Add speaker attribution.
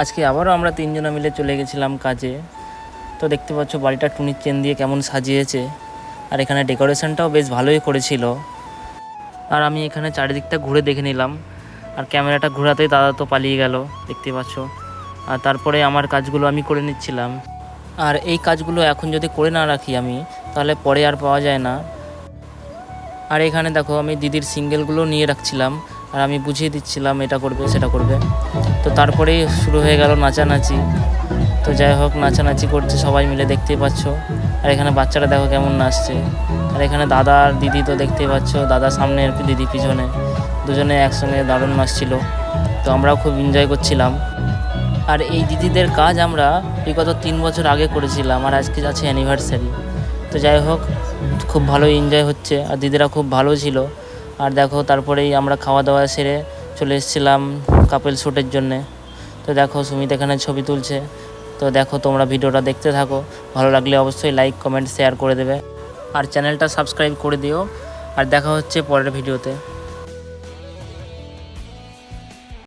Speaker 1: আজকে আবারও আমরা তিনজনে মিলে চলে গেছিলাম কাজে। তো দেখতে পাচ্ছ বাড়িটা টুনির চেন দিয়ে কেমন সাজিয়েছে, আর এখানে ডেকোরেশনটাও বেশ ভালোই করেছিল। আর আমি এখানে চারিদিকটা ঘুরে দেখে নিলাম, আর ক্যামেরাটা ঘোরাতেই দাদা তো পালিয়ে গেল, দেখতে পাচ্ছ। আর তারপরে আমার কাজগুলো আমি করে নিচ্ছিলাম। আর এই কাজগুলো এখন যদি করে না রাখি আমি, তাহলে পরে আর পাওয়া যায় না। আর এখানে দেখো আমি দিদির সিঙ্গেলগুলো নিয়ে রাখছিলাম, আর আমি বুঝিয়ে দিচ্ছিলাম এটা করবে সেটা করবে। তো তারপরেই শুরু হয়ে গেল নাচানাচি। তো যাই হোক, নাচানাচি করছে সবাই মিলে, দেখতেই পাচ্ছ। আর এখানে বাচ্চারা দেখো কেমন নাচছে। আর এখানে দাদা আর দিদি তো দেখতেই পাচ্ছ, দাদা সামনে দিদি পিছনে, দুজনে একসঙ্গে দারুণ নাচছিল। তো আমরাও খুব এনজয় করছিলাম। আর এই দিদিদের কাজ আমরা বিগত 3 বছর আগে করেছিলাম, আর আজকে আছে অ্যানিভার্সারি। তো যাই হোক, খুব ভালো এনজয় হচ্ছে, আর দিদিরা খুব ভালো ছিল। আর দেখো তারপরেই আমরা খাওয়া দাওয়া সেরে চলে এসেছিলাম কাপেল শ্যুটের জন্যে। তো দেখো সুমিত এখানে ছবি তুলছে। তো দেখো তোমরা ভিডিওটা দেখতে থাকো, ভালো লাগলে অবশ্যই লাইক কমেন্ট শেয়ার করে দেবে, আর চ্যানেলটা সাবস্ক্রাইব করে দিও। আর দেখা হচ্ছে পরের ভিডিওতে।